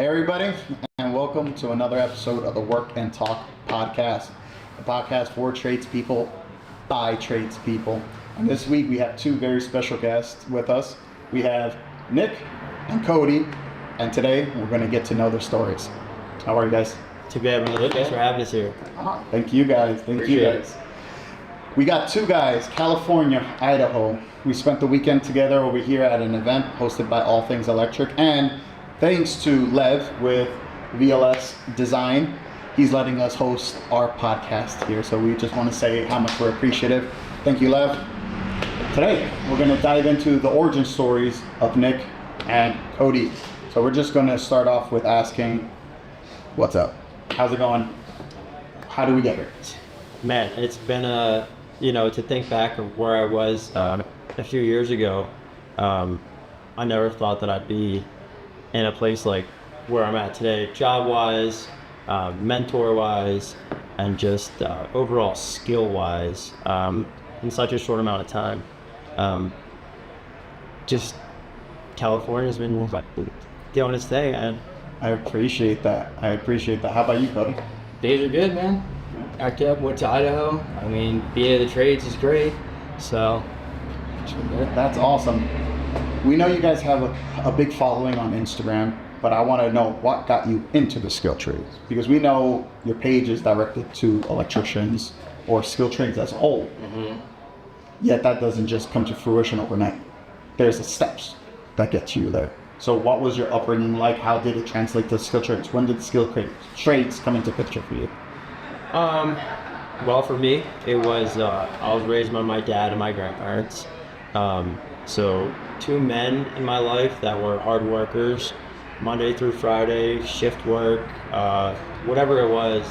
everybody, and welcome to another episode of the Work and Talk podcast, a podcast for tradespeople by tradespeople. And this week we have two very special guests with us. We have Nick and Cody, and today we're going to get to know their stories. How are you guys? Too bad, brother. Thanks for having us here. Thank you guys. Appreciate it. We got two guys, California, Idaho. We spent the weekend together over here at an event hosted by All Things Electric, and thanks to Lev with VLS Design, he's letting us host our podcast here. So we just want to say how much we're appreciative. Thank you, Lev. Today, we're going to dive into the origin stories of Nick and Cody. So we're just going to start off with asking, what's up? How's it going? How do we get here? Man, it's been to think back of where I was a few years ago, I never thought that I'd be in a place like where I'm at today, job-wise, mentor-wise, and just overall skill-wise, in such a short amount of time. Just California's been doing its thing, and I appreciate that. How about you, Cody? Days are good, man. Packed up, went to Idaho. I mean, being in the trades is great. So, that's awesome. We know you guys have a big following on Instagram, but I want to know what got you into the skill trades, because we know your page is directed to electricians or skill trades as a whole. Mm-hmm. Yet that doesn't just come to fruition overnight. There's the steps that get you there. So what was your upbringing like? How did it translate to skill trades? When did skill trades come into picture for you? Well, for me, it was, I was raised by my dad and my grandparents. So two men in my life that were hard workers, Monday through Friday, shift work, whatever it was,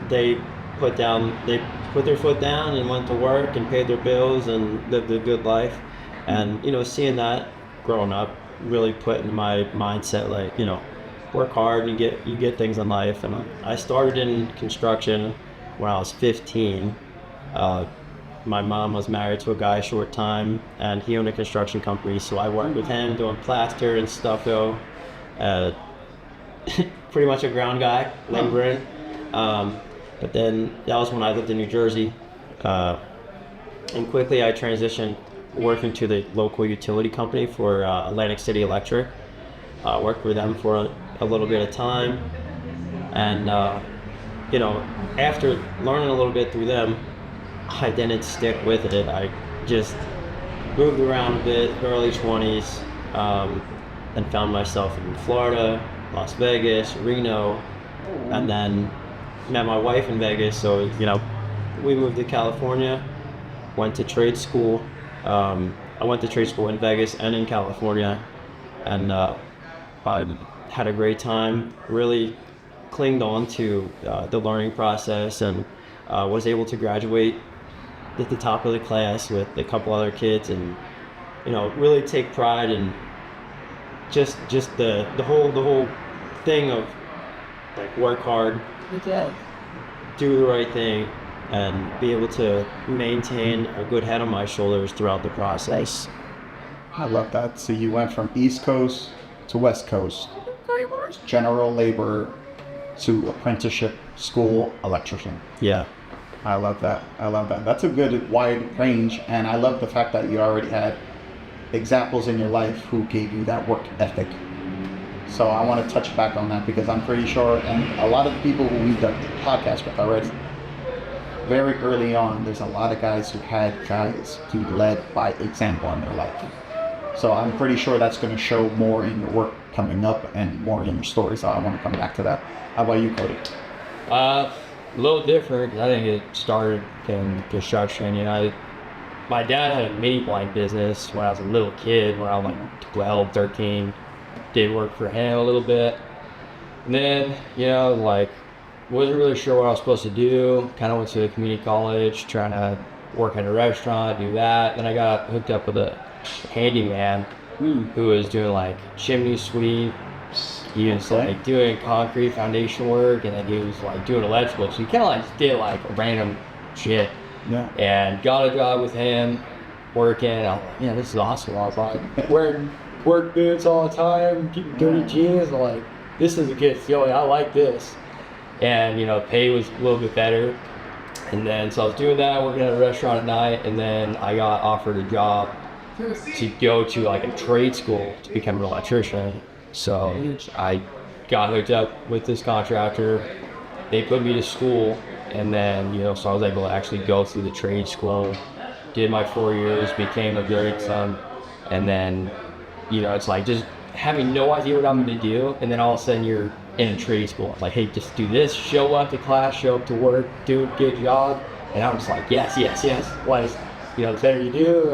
they put their foot down and went to work and paid their bills and lived a good life. And, seeing that growing up really put in my mindset, work hard and you get things in life. And I started in construction when I was 15. My mom was married to a guy a short time, and he owned a construction company, so I worked with him doing plaster and stucco. Pretty much a ground guy, laboring. But then that was when I lived in New Jersey. And quickly I transitioned working to the local utility company for Atlantic City Electric. Worked with them for a little bit of time, and after learning a little bit through them, I didn't stick with it. I just moved around a bit, early 20s, and found myself in Florida, Las Vegas, Reno, and then met my wife in Vegas. So we moved to California, went to trade school. I went to trade school in Vegas and in California, and I had a great time, really clinged on to the learning process, and was able to graduate at the top of the class with a couple other kids, and really take pride in just the whole thing of work hard, do the right thing, and be able to maintain a good head on my shoulders throughout the process. I love that. So you went from East Coast to West Coast, general labor to apprenticeship school electrician. Yeah. I love that. That's a good wide range, and I love the fact that you already had examples in your life who gave you that work ethic. So I want to touch back on that, because I'm pretty sure, and a lot of the people who we've done the podcast with already, very early on, there's a lot of guys who had guys who led by example in their life. So I'm pretty sure that's going to show more in your work coming up and more in your story. So I want to come back to that. How about you, Cody? A little different. I think it started in construction. My dad had a mini blind business when I was a little kid, when I was 12, 13. Did work for him a little bit. And then, wasn't really sure what I was supposed to do. Kind of went to a community college, trying to work in a restaurant, do that. Then I got hooked up with a handyman who was doing chimney sweeps. He was doing concrete foundation work, and then he was doing electrical. So he kind of just did random shit. Yeah. And got a job with him, working. I'm like, this is awesome. I was like, wearing work boots all the time, dirty jeans. I'm like, this is a good feeling. I like this. And, pay was a little bit better. And then, so I was doing that, working at a restaurant at night, and then I got offered a job to go to like a trade school to become an electrician. So I got hooked up with this contractor. They put me to school, and then, so I was able to actually go through the trade school, did my 4 years, became a journeyman, and then, it's like just having no idea what I'm going to do, and then all of a sudden you're in a trade school. Like, hey, just do this, show up to class, show up to work, do a good job, and I'm just like, yes. Like, the better you do,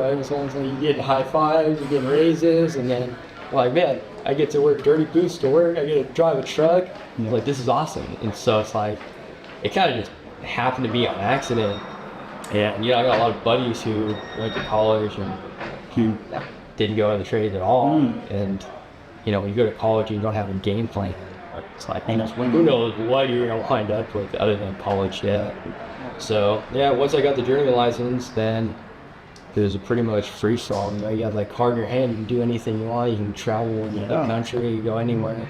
you get high fives, you get raises, and then, like, man, I get to wear dirty boots to work, I get to drive a truck, like, this is awesome. And so it's like, it kind of just happened to be on accident. And, I got a lot of buddies who went to college and who didn't go into the trades at all. And, when you go to college and you don't have a game plan, it's like, who knows what you're going to wind up with other than college yet. So, once I got the journeyman license, then it was a pretty much free fall. You got like card in your hand, you can do anything you want, you can travel in the country, you go anywhere.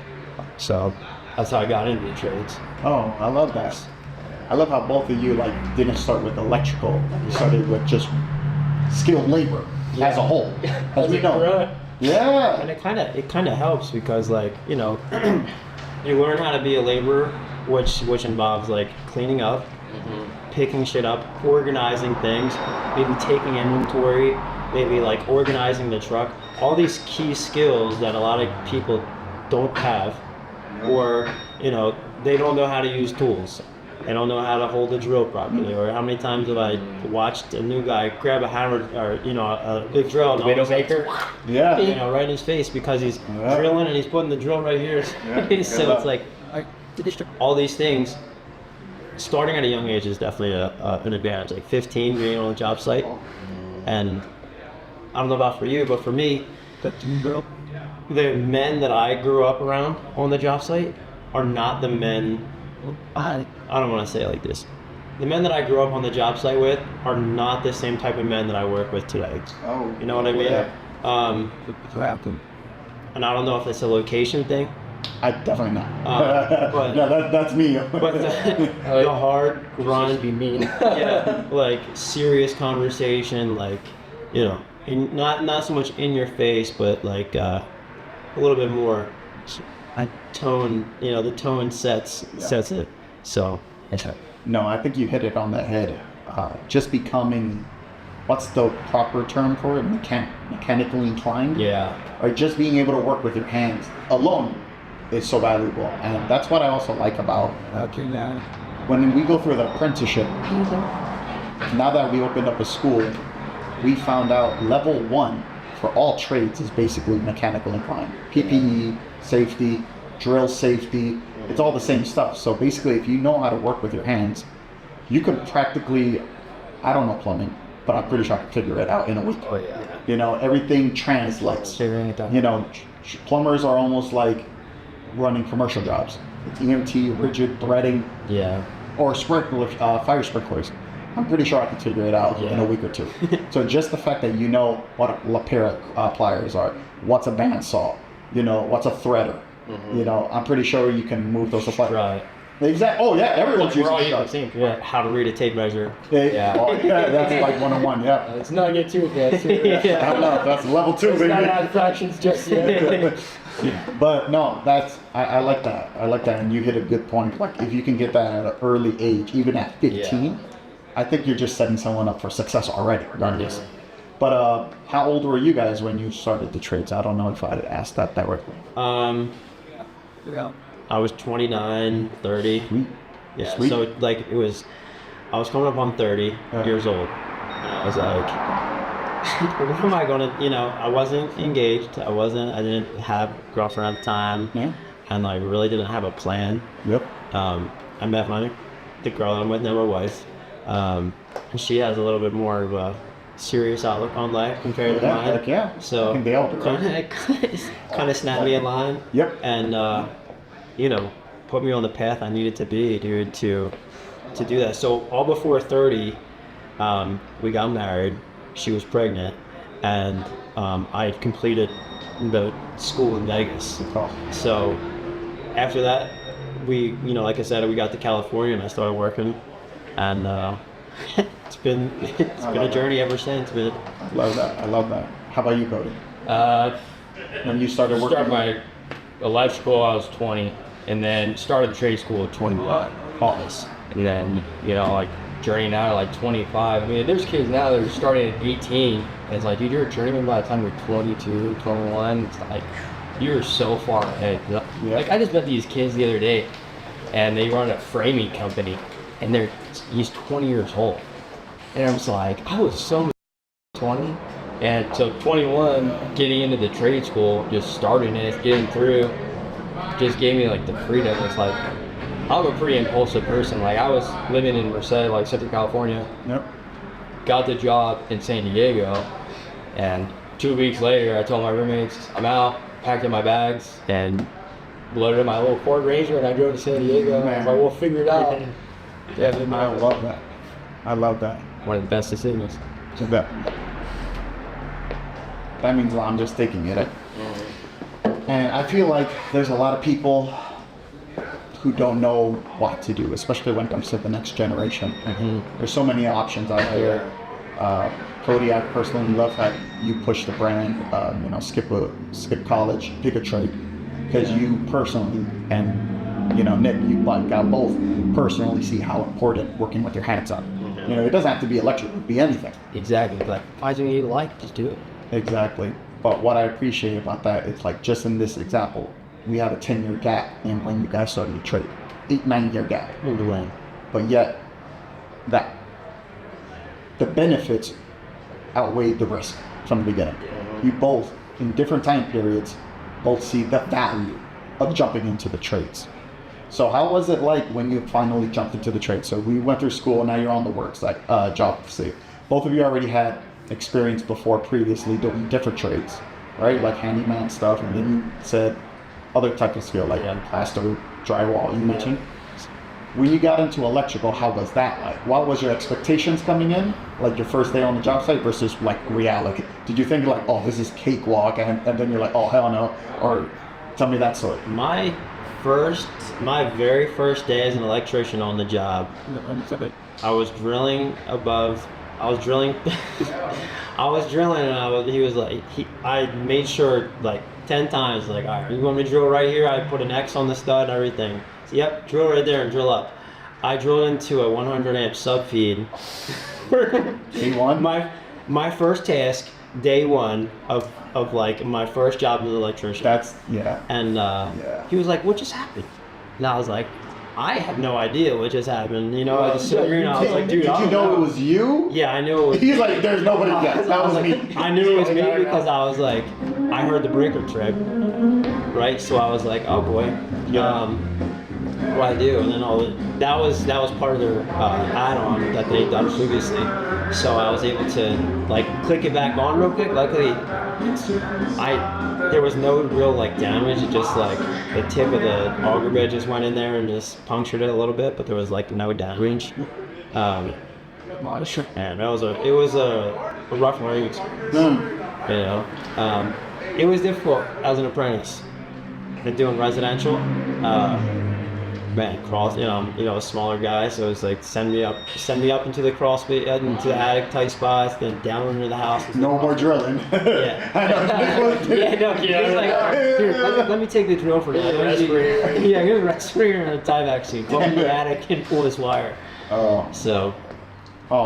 So that's how I got into the trades. Oh, I love that. I love how both of you didn't start with electrical. You started with just skilled labor as a whole, as we know. Yeah. And it kind of helps because you learn how to be a laborer, which involves cleaning up, picking shit up, organizing things, maybe taking inventory, maybe organizing the truck. All these key skills that a lot of people don't have, or they don't know how to use tools. They don't know how to hold a drill properly, or how many times have I watched a new guy grab a hammer or a big drill, and Widowmaker, right in his face because he's drilling and he's putting the drill right here. So it's like all these things. Starting at a young age is definitely an advantage. 15, being on a job site, and I don't know about for you, but for me, the men that I grew up around on the job site are not the men. I don't want to say it like this. The men that I grew up on the job site with are not the same type of men that I work with today. Oh, you know what I mean? Yeah. And I don't know if it's a location thing. I definitely not. But no, that's me. But the hard grind, be mean. Serious conversation, not so much in your face, but a little bit more tone. The tone sets it. So. No, I think you hit it on the head. Just becoming, what's the proper term for it? Mechanically inclined. Yeah. Or just being able to work with your hands alone is so valuable, and that's what I also like about when we go through the apprenticeship. Now that we opened up a school, we found out level 1 for all trades is basically mechanical inclined. PPE, safety, drill safety, it's all the same stuff. So basically, if you know how to work with your hands, you could practically, I don't know plumbing, but I'm pretty sure I could figure it out in a week. Oh yeah. Everything translates. Plumbers are almost like running commercial jobs. It's EMT, rigid, threading, or fire sprinklers. I'm pretty sure I can figure it out in a week or two. So just the fact that you know what a pair of pliers are, what's a bandsaw, what's a threader, I'm pretty sure you can move those apart. Right. Exactly. Oh yeah, everyone's using it. How to read a tape measure. That's like 101. Yeah. Let's not get too advanced. I don't know. That's level 2, baby. Not add fractions just yet. But no, I like that. I like that, and you hit a good point. If you can get that at an early age, even at 15, I think you're just setting someone up for success already, regardless. Yeah. But how old were you guys when you started the trades? I don't know if I'd asked that directly. I was 29, 30. Sweet. Yeah. Sweet. So I was coming up on 30 years old. And I was like, what am I gonna? I wasn't engaged. I didn't have a girlfriend at the time. Yeah. And I really didn't have a plan. Yep. I met the girl that I'm with now, my wife. And she has a little bit more of a serious outlook on life compared to mine. Heck yeah. So I think they all do. kind of snapped me in line. Yep. And put me on the path I needed to be, dude, to do that. So all before 30, we got married. She was pregnant, and I had completed the school in Vegas. Oh. So after that, like I said, we got to California and I started working, and it's been a journey ever since. But I love that. How about you, Cody? When you started working? Started my electrical, I was 20, and then started the trade school at 21. Pause. And then, like journeying out at like 25. I mean, there's kids now that are starting at 18. And it's like, dude, you're a journeyman by the time you're 22, 21. It's like, you're so far ahead. Yeah. Like, I just met these kids the other day, and they run a framing company, and he's 20 years old. And I was like, I was so 20. And so 21, getting into the trade school, just starting it, getting through, just gave me like the freedom. It's like, I'm a pretty impulsive person. Like, I was living in Merced, like Central California. Yep. Got the job in San Diego, and 2 weeks later, I told my roommates, I'm out, packed in my bags, and loaded in my little Ford Ranger, and I drove to San Diego. And I was like, we'll figure it out. Yeah, I love that. One of the best decisions. That means I'm just taking it. And I feel like there's a lot of people who don't know what to do, especially when it comes to the next generation. Mm-hmm. There's so many options out there. Cody, I personally love how you push the brand, skip college, pick a trade. Because you personally, and Nick, you got both personally see how important working with your hands are. It doesn't have to be electric, it could be anything. Exactly. Like, find something you like, just do it. Exactly. But what I appreciate about that, it's like just in this example, we had a 10-year gap in when you guys started your trade. 8-9 year gap. But yet, the benefits outweighed the risk from the beginning. You both, in different time periods, both see the value of jumping into the trades. So how was it like when you finally jumped into the trade? So we went through school, now you're on the works, like job site. Both of you already had experience before previously doing different trades, right? Like handyman stuff, and then you said other type of skill, like plaster, drywall, you mentioned. When you got into electrical, how was that like? What was your expectations coming in? Like your first day on the job site versus like reality? Did you think like, oh, this is cakewalk, and then you're like, oh, hell no? Or tell me that story. my very first day as an electrician on the job, I was drilling, and he was like, I made sure like 10 times, like, all right, you want me to drill right here? I put an X on the stud and everything. So, yep, drill right there and drill up. I drilled into a 100 amp subfeed. Day one? My first task, day one of like my first job as an electrician. And he was like, what just happened? And I was like, I have no idea what just happened. I just sit here and I was like, dude, did you know it was you? Yeah, I knew it was. He's like, there's nobody else. That was me. I knew it was me because I was like, I heard the breaker trip, right? So I was like, oh boy, what I do? And then that was part of their add-on that they'd done previously. So I was able to like click it back on real quick. Luckily, there was no real like damage. It just like the tip of the auger bed just went in there and just punctured it a little bit, but there was like no damage. And it was a rough learning experience. It was difficult as an apprentice. Doing residential. A smaller guy, so it was like send me up into the crawl space, into the attic tight spots, then down into the house. No more drilling. He's like, here, let me take the drill for you. Here's a respirator and a tie-back suit. Go in the attic and pull this wire. Oh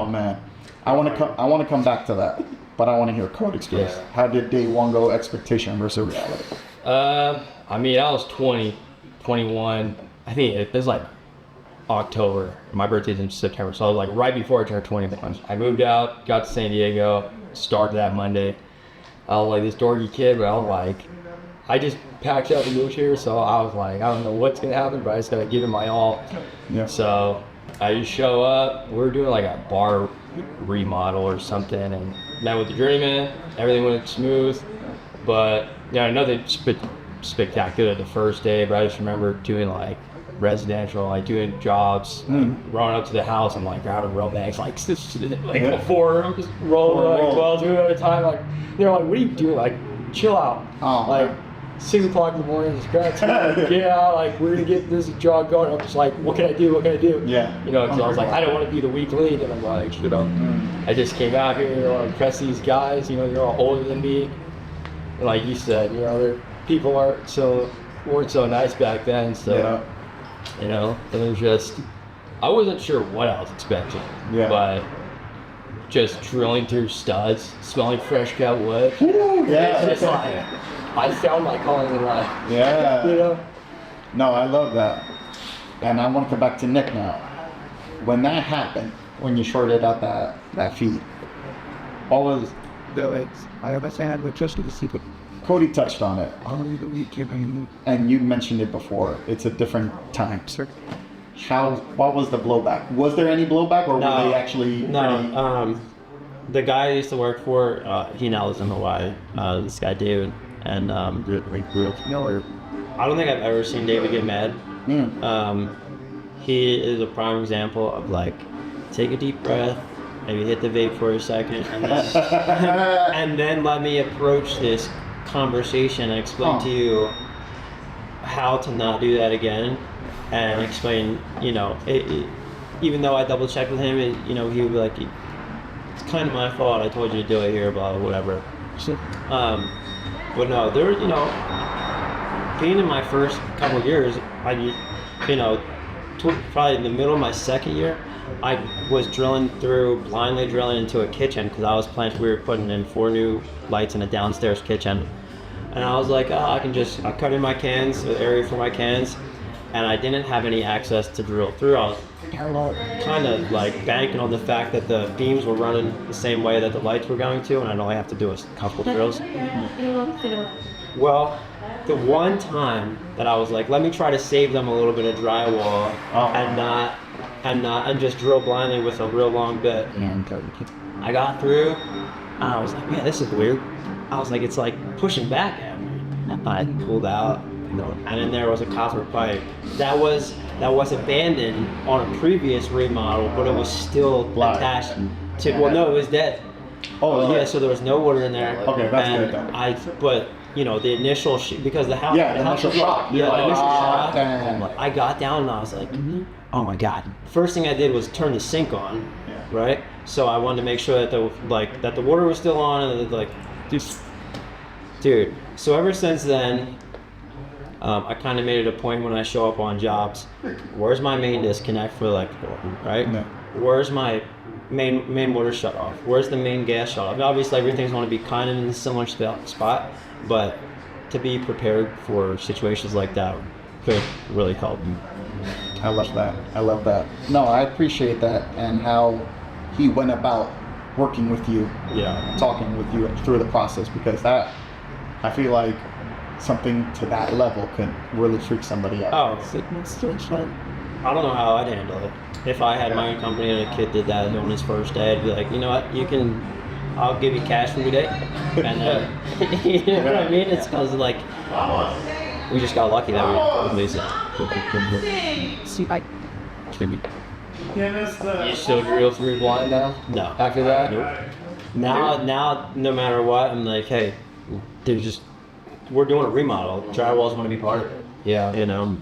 man, I want to come back to that, but I want to hear Cody's first. How did day one go? Expectation versus reality. I was 20, 21. I think it was like October. My birthday's in September, so I was like right before I turned 21. I moved out, got to San Diego, started that Monday. I was like this dorky kid, but I was like, I just packed up and moved here, so I was like, I don't know what's gonna happen, but I just gotta give it my all. Yeah. So I just show up. We're doing like a bar remodel or something, and met with the journeyman. Everything went smooth, but nothing spectacular the first day. But I just remember doing like residential, like doing jobs, running up to the house and like grabbing rail banks, like before I'm just rolling like 12 at a time. Like they're like, what are you doing? Like chill out. Like 6 o'clock in the morning, just grab get out. Like we're gonna get this job going. I'm just like, what can I do? What can I do? Yeah. You know, because I was like, I don't want to be the weak link, and I'm like, you know, I just came out here to impress these guys. You know, they're all older than me. And like you said, you know, people weren't so nice back then. So, you know, it was just, I wasn't sure what I was expecting. Yeah. But just drilling through studs, smelling fresh cut wood. Yeah. It's just like, I found my calling in life. Yeah. You know? No, I love that. And I want to come back to Nick now. When that happened, when you shorted out that feed, what was I understand but just the secret. Cody touched on it, Only the weak can and you mentioned it before. It's a different time. Sir. What was the blowback? Was there any blowback, or were they actually? No. The guy I used to work for, he now lives in Hawaii. This guy David, and I don't think I've ever seen David get mad. He is a prime example of like, take a deep breath, maybe hit the vape for a second, and then, and then let me approach this conversation and explain to you how to not do that again, and explain, you know, even though I double checked with him, and you know, he would be like, it's kind of my fault, I told you to do it here, blah, whatever. But no, there, you know, being in my first couple of years, you know, probably in the middle of my second year, I was blindly drilling into a kitchen because we were putting in 4 new lights in a downstairs kitchen. And I was like, I cut in my cans, the area for my cans, and I didn't have any access to drill through. I was kind of like banking on the fact that the beams were running the same way that the lights were going to, and I'd only have to do a couple drills. Well, the one time that I was like, let me try to save them a little bit of drywall and just drill blindly with a real long bit. I got through, and I was like, man, this is weird. I was like, it's like pushing back at me. And I pulled out, you know, and then there was a copper pipe that was abandoned on a previous remodel, but it was still attached to. Well, no, it was dead. Oh, yeah. So there was no water in there. Okay, that's good then. But you know, the initial because the house. Yeah, the initial shock. Yeah, the initial shock. Damn. I got down and I was like, oh my god. First thing I did was turn the sink on, right? So I wanted to make sure that the water was still on, and like, dude. So ever since then, I kind of made it a point when I show up on jobs, where's my main disconnect for electrical, right? No. Where's my main motor shut off? Where's the main gas shut off? Obviously, everything's going to be kind of in a similar spot, but to be prepared for situations like that could really help. I love that. No, I appreciate that, and how he went about working with you, talking with you through the process, because that, I feel like something to that level could really freak somebody out. I don't know how I'd handle it. If I had my own company and a kid did that on his first day, I'd be like, you know what, I'll give you cash for your day. And you know what I mean? It's because like, we just got lucky that we released it. See, You still drill through blind now? No. After that? Nope. Now, no matter what, I'm like, hey, we're doing a remodel. Drywall's going to be part of it. Yeah. You know,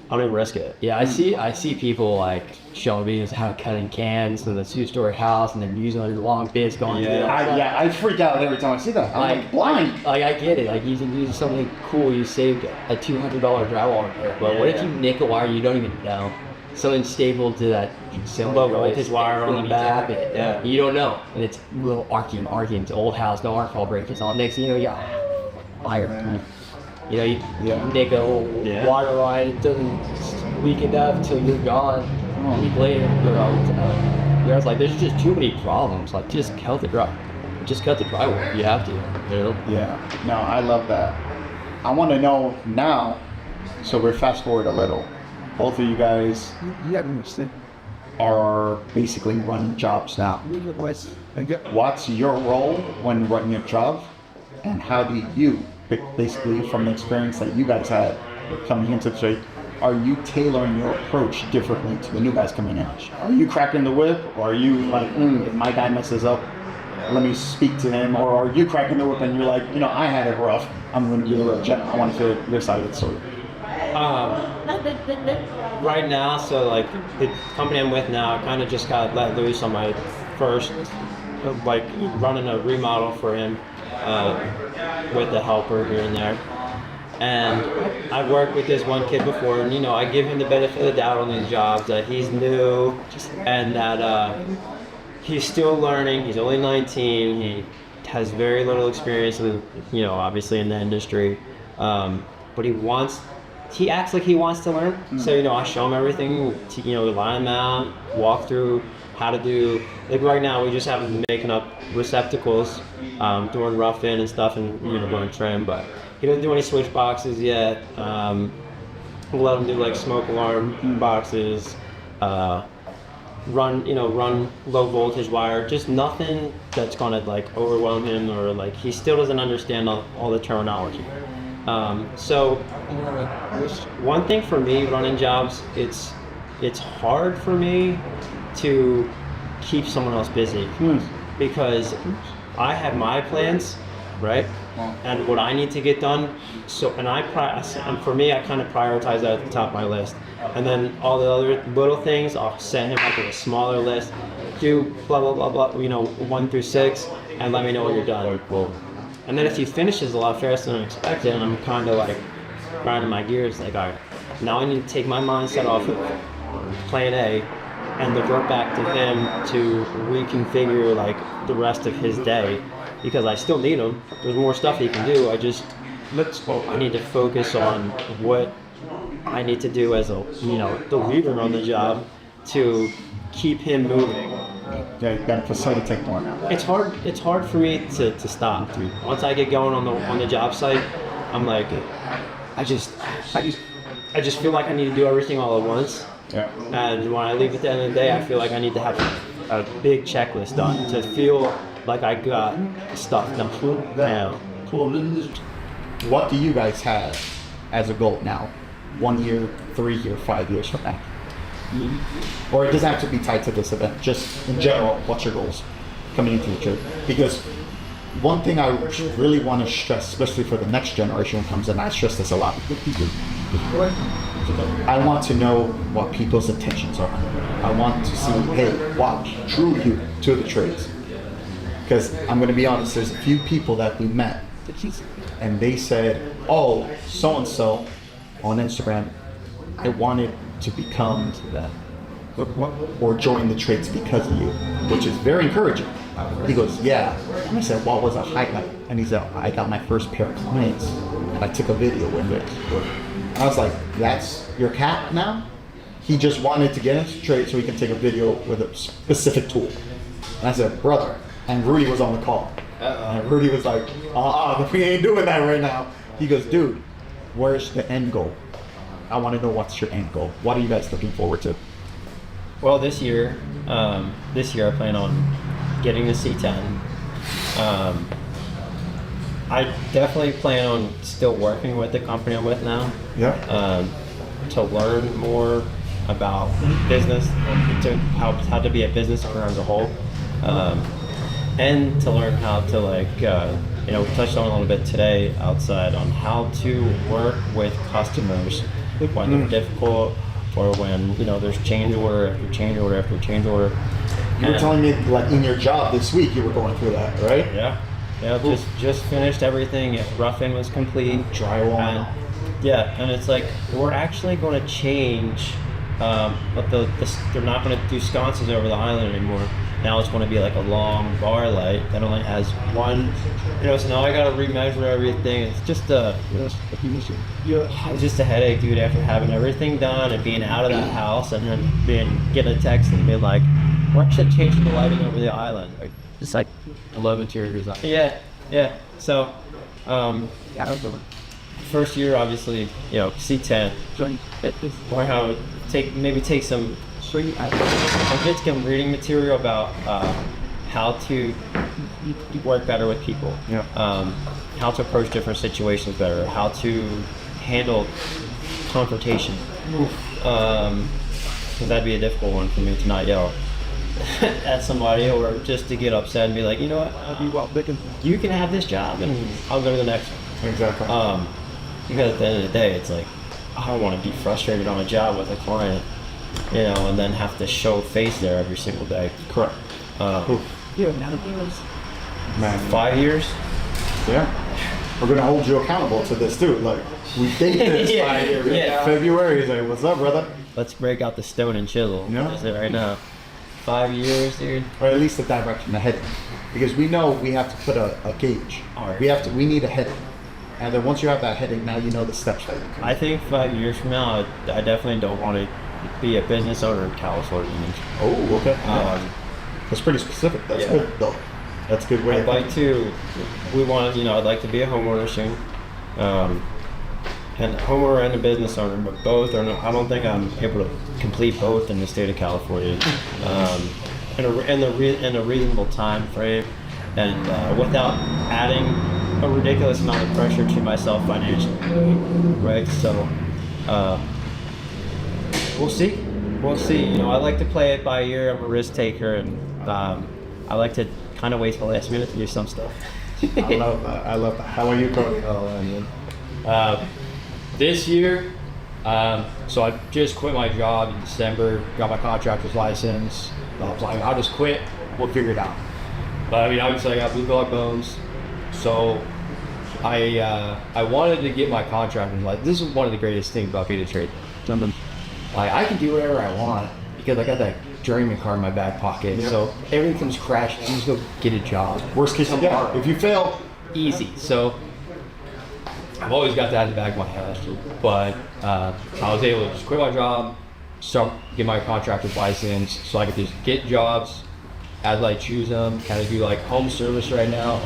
I don't even risk it. Yeah, I see people like showing videos how cutting cans in the 2-story house, and they're using like long bits going through. I freak out every time I see that. I'm like blind. Like I get it. Like you can use something cool. You saved a $200 drywall repair. But what if you nick a wire you don't even know? Something stapled to that voltage wire on the back. Yeah. You don't know, and it's little arcing. It's old house, no arc fault breakers on. Next thing you know, you got fire. You know, you nick a water line, it doesn't leak enough until you're gone. A week later, you're like, there's just too many problems. Like, just cut the drywall. You have to. You know? Yeah. No, I love that. I want to know now. So we're fast forward a little. Both of you guys are basically running jobs now. What's your role when running a job, and how do you, basically from the experience that you guys had coming into the trade, are you tailoring your approach differently to the new guys coming in? Are you cracking the whip, or are you like, if my guy messes up, let me speak to him, or are you cracking the whip and you're like, I had it rough, I'm going to be a real gent, I want to hear your side of the story? Right now, so like the company I'm with now, I kind of just got let loose on my first, like running a remodel for him with a helper here and there. And I've worked with this one kid before, and I give him the benefit of the doubt on these jobs that he's new and that he's still learning. He's only 19. He has very little experience with, obviously in the industry, but he acts like he wants to learn. Mm-hmm. So, I show him everything, line him out, walk through how to do, like right now we just have him making up receptacles, doing rough in and stuff, and, doing trim, but he doesn't do any switch boxes yet. We'll let him do like smoke alarm boxes, run low voltage wire, just nothing that's gonna like overwhelm him, or like he still doesn't understand all the terminology. So one thing for me running jobs, it's hard for me to keep someone else busy because I have my plans, right? And what I need to get done. So, and for me, I kind of prioritize that at the top of my list. And then all the other little things, I'll send him like a smaller list. Do blah, blah, blah, blah, 1 through 6, and let me know when you're done. And then if he finishes a lot faster than expected, and I'm kind of like grinding my gears, like, all right, now I need to take my mindset off of plan A and revert back to him to reconfigure like the rest of his day, because I still need him. There's more stuff he can do. I need to focus on what I need to do as the leader on the job to keep him moving. Yeah, you gotta facilitate more. It's hard for me to stop. Once I get going on the job site, I'm like, I just feel like I need to do everything all at once. Yeah. And when I leave at the end of the day, I feel like I need to have a big checklist done to feel like I got stuff done. Yeah. What do you guys have as a goal now? 1 year, 3 years, 5 years from now? Or it doesn't have to be tied to this event, just in general, what's your goals coming into the trade? Because one thing I really want to stress, especially for the next generation who comes in, I stress this a lot. I want to know what people's intentions are. I want to see, hey, what drew you to the trades? Because I'm going to be honest, there's a few people that we met and they said, oh, so-and-so on Instagram, I wanted to become that or join the trades because of you, which is very encouraging. He goes, yeah. And I said, what was a highlight? And he said, I got my first pair of clients and I took a video with it. And I was like, that's your cap now? He just wanted to get into trade so he can take a video with a specific tool. And I said, brother, and Rudy was on the call. And Rudy was like, we ain't doing that right now. He goes, dude, where's the end goal? I want to know what's your end goal. What are you guys looking forward to? Well, this year I plan on getting the C10. I definitely plan on still working with the company I'm with now. Yeah. To learn more about business, to how to be a business owner as a whole, and to learn how to we touched on a little bit today outside on how to work with customers when they're difficult, or when there's change order after change order after change order. You were telling me like in your job this week you were going through that, right? Yeah. Just finished everything. Rough-in was complete. Drywall. And it's like we're actually going to change, but they're not going to do sconces over the island anymore. Now it's going to be like a long bar light that only has one. So now I got to remeasure everything. It's just it's just a headache, dude. After having everything done and being out of that house, and then getting a text and being like, "We're actually changing the lighting over the island." Just like I love interior design. Yeah. So, first year, obviously, C10. Or how take some. I'll get some reading material about how to work better with people. Yeah. How to approach different situations better. How to handle confrontation. Because that'd be a difficult one for me to not yell at somebody, or just to get upset and be like, you know what, you can have this job and I'll go to the next one. Exactly. Because at the end of the day, it's like, I don't want to be frustrated on a job with a client, you know, and then have to show face there every single day. Correct. Man, 5 years? yeah. We're gonna hold you accountable to this too. Like, we date this Yeah, 5 years. yeah. February. He's like, what's up, brother? Let's break out the stone and chisel. Yeah. That's it right now. 5 years, dude. Or at least the direction, the heading. Because we know we have to put a gauge. Alright. We need a heading. And then once you have that heading, now you know the steps that you can I think 5 years from now, I definitely don't want to be a business owner in California. Oh, okay. That's pretty specific. That's Yeah. good, though. That's a good way. I'd like to, I'd like to be a homeowner soon. And a homeowner and a business owner, but both are not, I don't think I'm able to complete both in the state of California. In a reasonable time frame, and without adding a ridiculous amount of pressure to myself financially, right? So, we'll see. We'll see. You know, I like to play it by ear. I'm a risk taker, and I like to kind of wait till the last minute to do some stuff. I love that. I love that. How are you, Cody? This year, so I just quit my job in December, got my contractor's license. I was like, I'll just quit, we'll figure it out. But I mean, obviously I got blue collar bones, so I wanted to get my contractor's license. This is one of the greatest things about being a trade. Like, I can do whatever I want because I got that journeyman card in my back pocket. Yep. So everything comes crashing, you just go get a job. Worst case scenario. If you fail, Easy. So I've always got that in the back of my head, but I was able to just quit my job, start get my contractor's license, so I could just get jobs as I choose them. Kind of do like home service right now,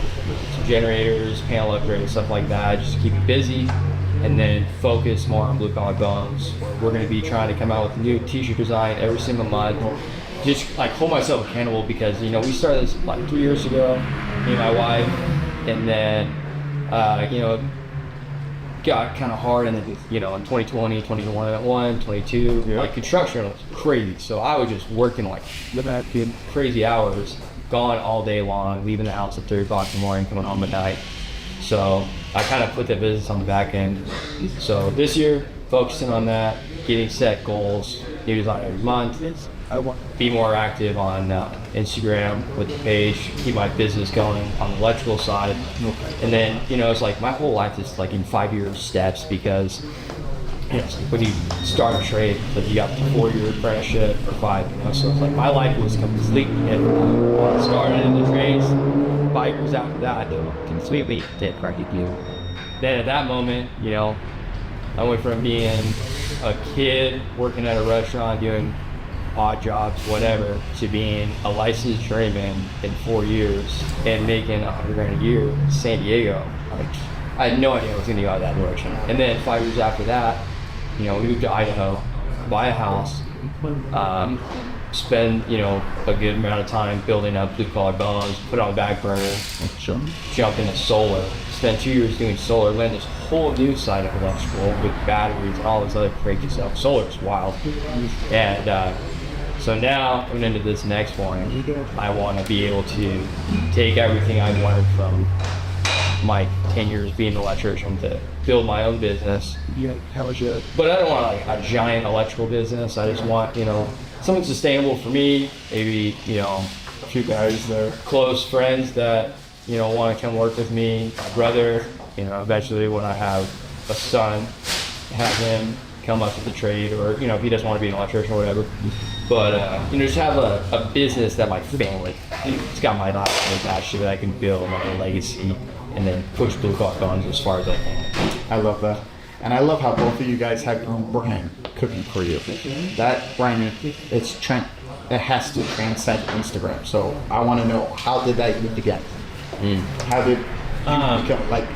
some generators, panel upgrades, stuff like that, just to keep me busy, and then focus more on blue collar bones. We're going to be trying to come out with a new T-shirt design every single month. Just like hold myself accountable because we started this like 3 years ago, me and my wife, and then got kind of hard, and then in 2020, 2021, 22, like construction was crazy. So I was just working like crazy hours, gone all day long, leaving the house at 3 o'clock in the morning, coming home at night. So I kind of put the business on the back end. So this year, focusing on that, getting set goals, new design every month. I want to be more active on Instagram with the page, keep my business going on the electrical side. And then, it's like my whole life is like in 5 year steps because it's like when you start a trade, like you got the 4-year apprenticeship or 5, so it's like my life was completely different. When I started in the trades, 5 years after that, completely different. Then at that moment, I went from being a kid working at a restaurant doing odd jobs, whatever, to being a licensed journeyman in 4 years and making $100,000 a year in San Diego. Like, I had no idea I was going to go that direction. And then 5 years after that, we moved to Idaho, buy a house, spend a good amount of time building up blue collar bones, put it on the back burner, jump into solar. Spent 2 years doing solar, learned this whole new side of electrical with batteries and all this other crazy stuff. Solar is wild. And so now coming into this next one, I want to be able to take everything I learned from my 10 years being an electrician to build my own business. But I don't want like a giant electrical business. I just want, something sustainable for me. Maybe, a few guys that are close friends that, want to come work with me. My brother, eventually when I have a son, have him come up with the trade, or if he doesn't want to be an electrician or whatever. But just have a business that my family, it's got my last name attached to it. I can build like a legacy and then push blue collar bones as far as I can. I love that. And I love how both of you guys have your own brand cooking for you. That brand, it has to transcend Instagram. So I want to know, how did that even begin? How did you become, like,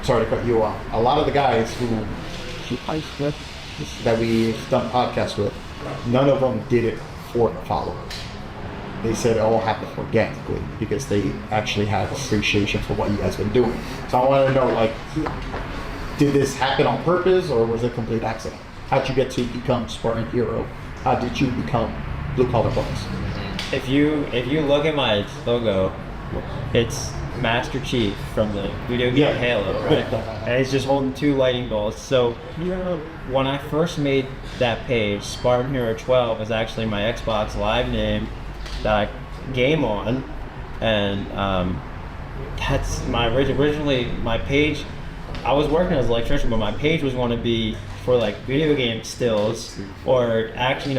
sorry to cut you off. A lot of the guys that we've done podcasts with, none of them did it for the followers. They said it all happened organically because they actually had appreciation for what you guys been doing. So I want to know, like, Did this happen on purpose, or was it a complete accident? How'd you get to become Spartan Hero? How did you become Blue Collar Bones? If you look at my logo, it's Master Chief from the video game Halo, right? And he's just holding 2 lightning bolts. So when I first made that page, Spartan Hero 12 was actually my Xbox Live name that I game on, and that's my originally my page. I was working as an electrician, but my page was going to be for like video game stills or actually,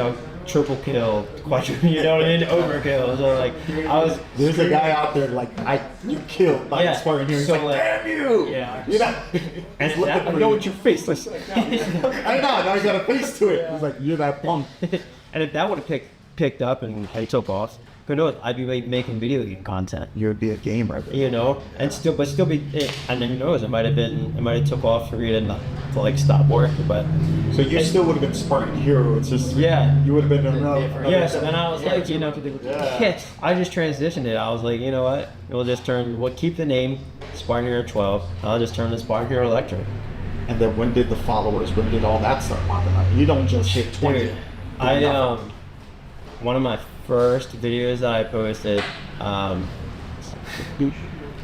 triple kill, quadruple, you know what I mean, overkill. So like, There's a guy out there like you killed by Spartan Hero. He's so like, damn you! Yeah. You're not. And Look that- at know what your face looks like. I know. Now you got a face to it. He's like, you're that punk. And if that would have picked up and I took off, who knows? I'd be making video game content. You'd be a gamer. And still be. And then who knows? It might have took off for you to like stop working, but. So you still would have been Spartan Hero. It's just you would have been another. Yes, and I was like, I just transitioned it. I was like, you know what? We'll keep the name Spartan Hero 12. I'll just turn to Spartan Hero Electric. And then when did the followers? When did all that start popping up? You don't just hit 20. Dude, one of my first videos that I posted,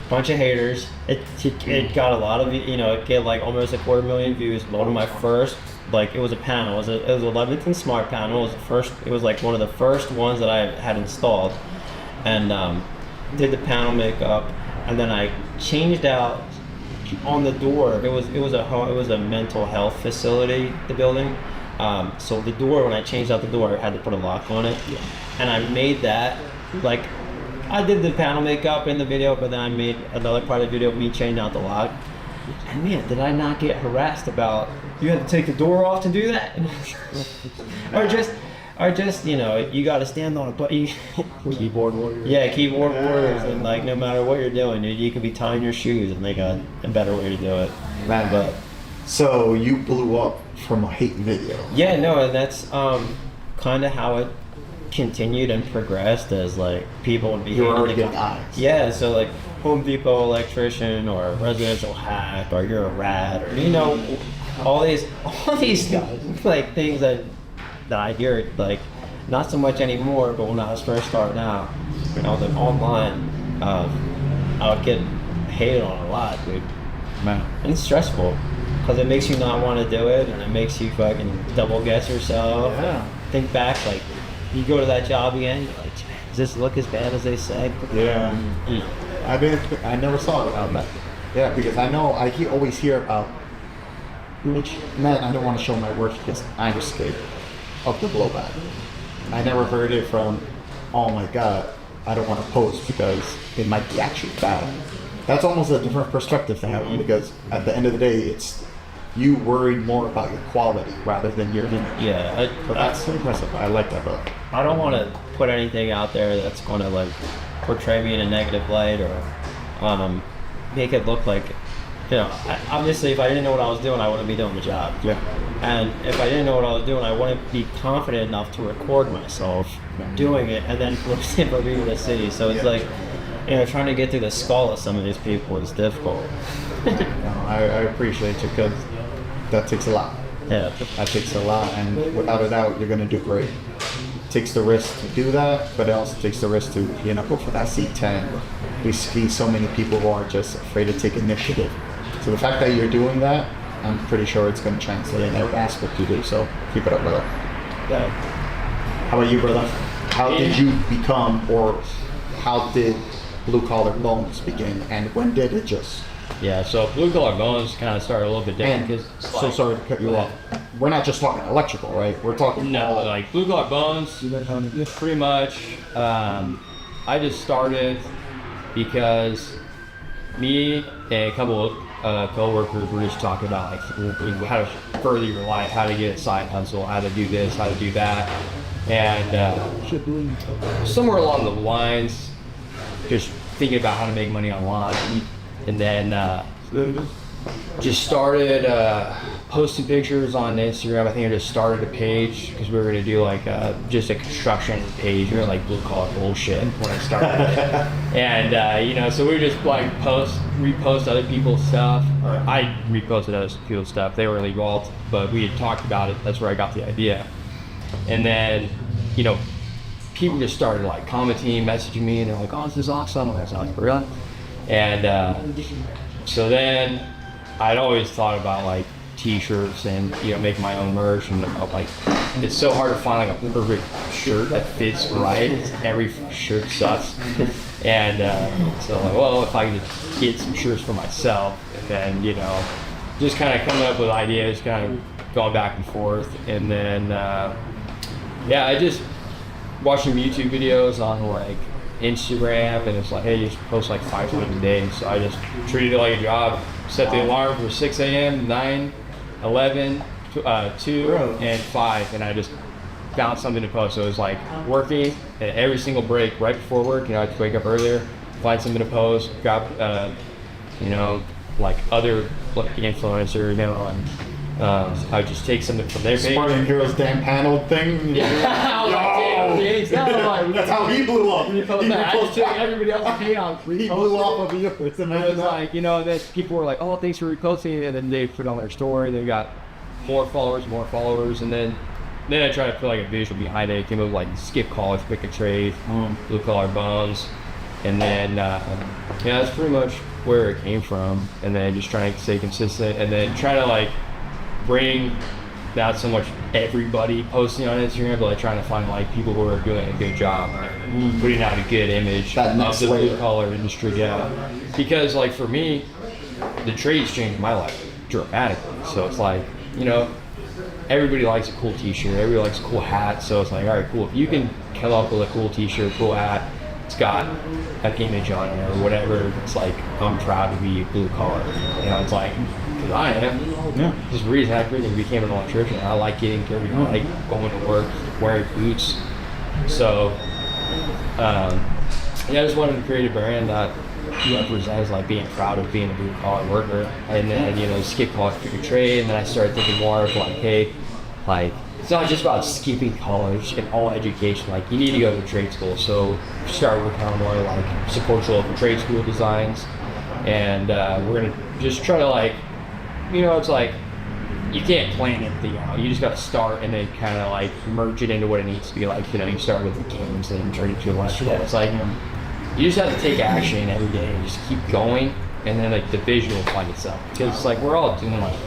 bunch of haters. It got a lot of, it get like almost 250,000 views. One of my first, like, it was a panel. It was a Leviton Smart panel. It was like one of the first ones that I had installed, and did the panel makeup, and then I changed out on the door. It was a mental health facility, the building. So the door, when I changed out the door, I had to put a lock on it, and I made that, like, I did the panel makeup in the video, but then I made another part of the video of me changing out the lock. And man, did I not get harassed about, you had to take the door off to do that? or just, you got to stand on a button. Keyboard warrior. Yeah, keyboard warriors, and like no matter what you're doing, dude, you could be tying your shoes and they got a better way to do it. Man, But so you blew up from a hate video. yeah, no, and that's kind of how it continued and progressed, as like people would be You were hating already the getting eyes. Yeah, so like Home Depot electrician or residential hack or you're a rat or all these like things that I hear, like not so much anymore, but when I was first starting out, then online, I would get hated on a lot, dude. Man. And it's stressful because it makes you not want to do it, and it makes you fucking double guess yourself. Yeah. Think back, like you go to that job again, you're like, does this look as bad as they say? Yeah. I never saw it about that. Yeah, because I know I always hear about, which, man, I don't want to show my work because I'm scared of the blowback. I never heard it from, oh my God, I don't want to post because it might be actually bad. That's almost a different perspective to have, because at the end of the day, it's you worried more about your quality rather than your image. Yeah, But that's impressive. I like that, bro. I don't want to put anything out there that's going to like portray me in a negative light or make it look like, obviously if I didn't know what I was doing, I wouldn't be doing the job. Yeah. And if I didn't know what I was doing, I wouldn't be confident enough to record myself doing it and then post it for people to see. So it's like, trying to get through the skull of some of these people is difficult. No, I appreciate you because that takes a lot. Yeah. That takes a lot, and without a doubt, you're going to do great. It takes the risk to do that, but it also takes the risk to, go for that C10. We see so many people who are just afraid to take initiative. So the fact that you're doing that, I'm pretty sure it's going to translate in every aspect you do. So keep it up, brother. Yeah. How about you, brother? How did you become, or how did Blue Collar Bones begin, and when did it just? Yeah, so Blue Collar Bones kind of started a little bit different And because so sorry to cut you off. We're not just talking electrical, right? We're talking all. like Blue Collar Bones, pretty much. I just started because me and a couple of co-workers were just talking about like how to further your life, how to get a side hustle, how to do this, how to do that, and somewhere along the lines, just thinking about how to make money online, and then just started posting pictures on Instagram. I think I just started a page because we were gonna do like just a construction page, like blue collar bullshit when I started it. And so we would just like repost other people's stuff, or I reposted other people's stuff. They were involved, but we had talked about it. That's where I got the idea. And then, people just started like commenting, messaging me, and they're like, "Oh, this is awesome." I was like, "Really?" And so then I'd always thought about like t-shirts and making my own merch, and like it's so hard to find like a perfect shirt that fits right. Every shirt sucks. And so I'm like, well, if I could just get some shirts for myself, and then just kind of coming up with ideas, kind of going back and forth. And then I just watching YouTube videos on like Instagram, and it's like, hey, you should post like 5 times a day. So I just treated it like a job. Set the alarm for 6 a.m., 9, 11, 2, and 5, and I just found something to post. So it was like working at every single break right before work. I'd wake up earlier, find something to post, grab, like other influencers, and I would just take something from their page. Spartan Heroes Dan panel thing. That's how he blew up. I just took everybody else's page on. He blew off of yours. And it was like, then people were like, "Oh, thanks for reposting," and then they put on their story. They got more followers, and then I tried to put like a visual behind it. It came up with like skip college, pick a trade, blue collar bones, and then that's pretty much where it came from. And then just trying to stay consistent, and then try to like bring not so much everybody posting on Instagram, but like trying to find like people who are doing a good job, putting out a good image of the blue collar industry. Yeah, because like for me, the trades changed my life dramatically. So it's like everybody likes a cool t-shirt, everybody likes a cool hat. So it's like, all right, cool. If you can come up with a cool t-shirt, cool hat, it's got an image on it or whatever, it's like, I'm proud to be blue collar. It's like, because I am. Yeah. Just the reason I really became an electrician. I like getting dirty. I like going to work, wearing boots. So, I just wanted to create a brand that represents like being proud of being a blue collar worker. And then, skip college, pick a trade. And then I started thinking more of like, hey, like, it's not just about skipping college and all education. Like, you need to go to trade school. So start working on more like support your local trade school designs. And we're gonna just try to like, it's like you can't plan anything out. You just got to start and then kind of like merge it into what it needs to be. Like, you start with the games and turn it to electrical. It's like you just have to take action every day and just keep going, and then like the vision will find itself. Because it's like we're all doing like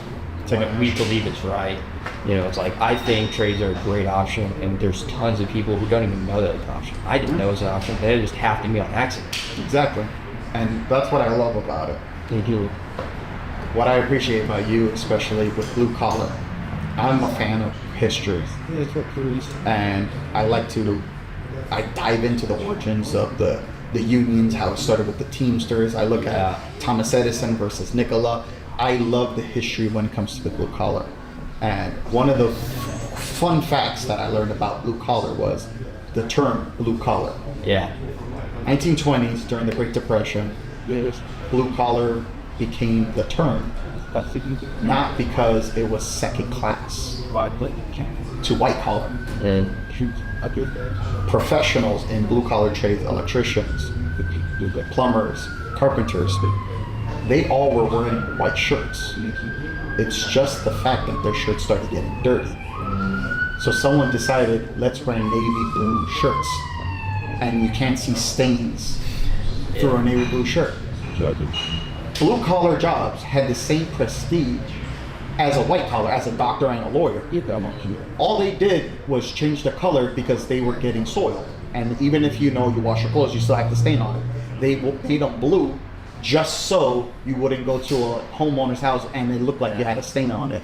what we believe is right. It's like I think trades are a great option, and there's tons of people who don't even know that it's an option. I didn't know it was an option. They just happened to me on accident. Exactly, and that's what I love about it. Thank you. What I appreciate about you, especially with blue collar, I'm a fan of history, and I dive into the origins of the unions, how it started with the Teamsters. I look at Thomas Edison versus Nikola. I love the history when it comes to the blue collar. And one of the fun facts that I learned about blue collar was the term blue collar. Yeah. 1920s, during the Great Depression, blue collar became the term, not because it was second class to white collar. Professionals in blue collar trades, electricians, plumbers, carpenters, they all were wearing white shirts. It's just the fact that their shirts started getting dirty. So someone decided, let's wear navy blue shirts, and you can't see stains through a navy blue shirt. Blue collar jobs had the same prestige as a white collar, as a doctor and a lawyer. All they did was change the color because they were getting soiled. And even if you wash your clothes, you still have the stain on it. They made them blue just so you wouldn't go to a homeowner's house and it looked like you had a stain on it.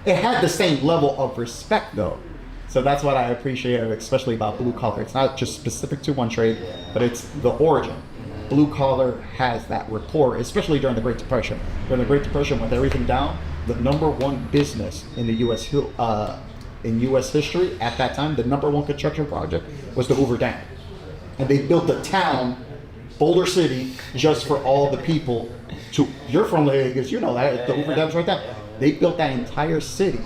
It had the same level of respect though. So that's what I appreciate, especially about blue collar. It's not just specific to one trade, but it's the origin. Blue collar has that rapport, especially during the Great Depression. During the Great Depression, with everything down, the number one business in the U.S. history at that time, the number one construction project was the Hoover Dam. And they built a town, Boulder City, just for all the people you're from Vegas, you know that, the Hoover Dams right there. They built that entire city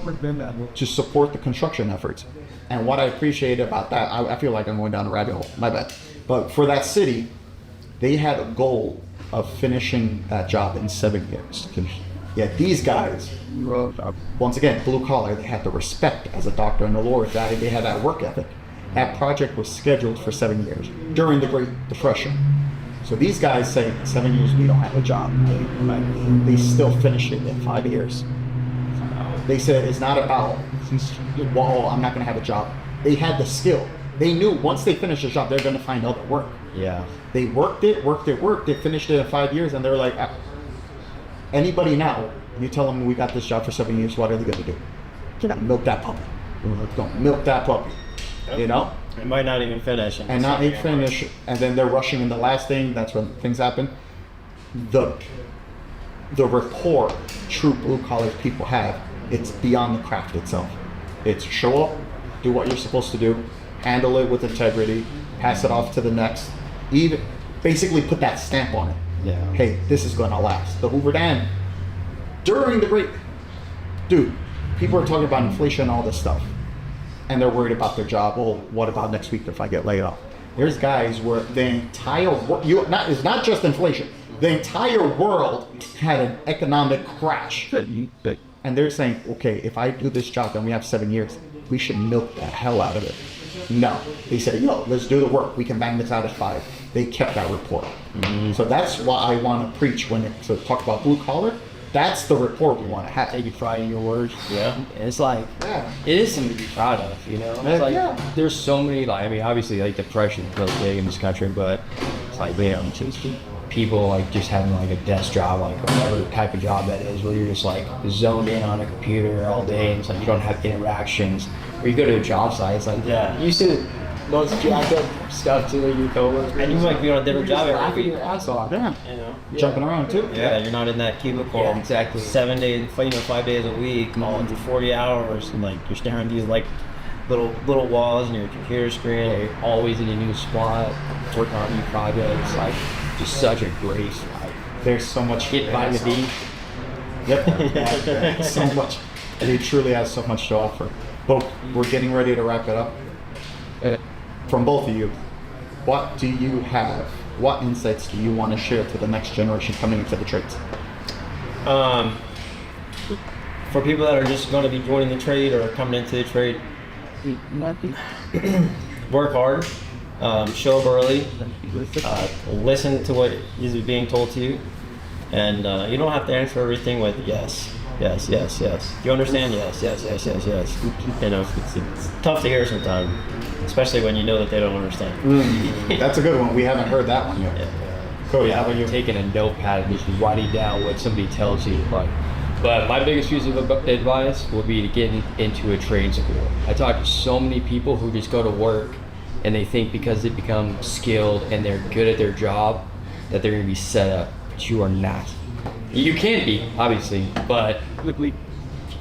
to support the construction efforts. And what I appreciate about that, I feel like I'm going down a rabbit hole, my bad. But for that city, they had a goal of finishing that job in 7 years. Yet these guys, once again, blue collar, they had the respect as a doctor in the Lord, that they had that work ethic. That project was scheduled for 7 years during the Great Depression. So these guys say, 7 years, we don't have a job. They still finished it in 5 years. They said it's not about, well, I'm not going to have a job. They had the skill. They knew once they finished the job, they're going to find other work. Yeah. They worked it, finished it in 5 years, and they're like, anybody now, you tell them we got this job for 7 years, what are they going to do? They're going to milk that puppy. Don't milk that puppy. You know? It might not even finish. And not even finish, and then they're rushing in the last thing, that's when things happen. The rapport true blue collar people have, it's beyond the craft itself. It's show up, do what you're supposed to do, handle it with integrity, pass it off to the next, even basically put that stamp on it. Yeah. Hey, this is gonna last. The Hoover Dam, during the great, dude, people are talking about inflation and all this stuff, and they're worried about their job. Well, what about next week if I get laid off? There's guys where the entire it's not just inflation. The entire world had an economic crash, and they're saying, okay, if I do this job, then we have 7 years. We should milk the hell out of it. No, they said, yo, let's do the work. We can bang this out at 5. They kept that report. Mm-hmm. So that's what I want to preach when it talk about blue collar. That's the report we want to have. Take pride in your words. Yeah. And it's like, it is something to be proud of, you know? It's like, there's so many, like, I mean, obviously, like, depression is really big in this country, but it's like, you know, people, like, just having, like, a desk job, like, whatever type of job that is, where you're just, like, zoned in on a computer all day, and it's like, you don't have interactions. Or you go to a job site, it's like, you see most jacked up stuff to your coworkers. And you might be on a different job every week. Your ass off. Yeah. You know? Jumping around too. Yeah, you're not in that cubicle. Yeah, exactly. 7 days, 5 days a week, all through 40 hours, and like you're staring at these like little walls and your computer screen. Yeah, you're always in a new spot, working on new projects. Like, just such a great life. There's so much. Get vitamin D. Yep. So much. And it truly has so much to offer. But we're getting ready to wrap it up. From both of you, what do you have? What insights do you want to share to the next generation coming into the trades? For people that are just going to be joining the trade or coming into the trade, work hard, show up early, listen to what is being told to you, and you don't have to answer everything with yes. Yes. You understand? Yes. You know, it's tough to hear sometimes, especially when you know that they don't understand. That's a good one. We haven't heard that one yet. Yeah. Cody, how about you? Taking a notepad and just writing down what somebody tells you. Like, but my biggest piece of advice would be to get into a trade school. I talk to so many people who just go to work and they think because they become skilled and they're good at their job that they're going to be set up. But you are not. You can be, obviously, but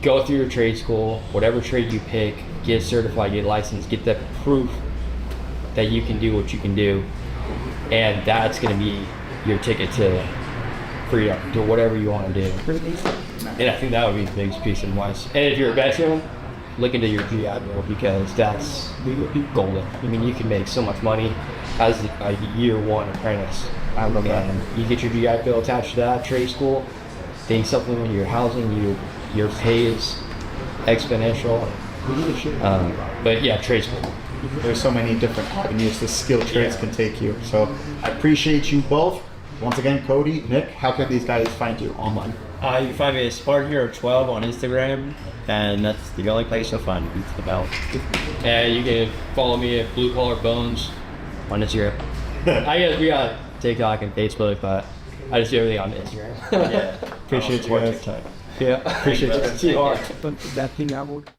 go through your trade school, whatever trade you pick, get certified, get licensed, get that proof that you can do what you can do, and that's going to be your ticket to freedom, to whatever you want to do. And I think that would be the biggest piece of advice. And if you're a veteran, look into your GI Bill, because that's golden. I mean, you can make so much money as a year one apprentice. I love that. And you get your GI Bill attached to that trade school, things supplement your housing, your pay is exponential. But yeah, trade school. There's so many different avenues the skilled trades can take you. So I appreciate you both. Once again, Cody, Nick, how can these guys find you online? You can find me at SparkHero12 on Instagram, and that's the only place you'll find me. Beats the belt. And you can follow me at Blue Collar Bones on Instagram. I guess we got TikTok and Facebook, but I just do everything on Instagram. Appreciate you guys. TikTok. Yeah. Appreciate you. But that thing I would.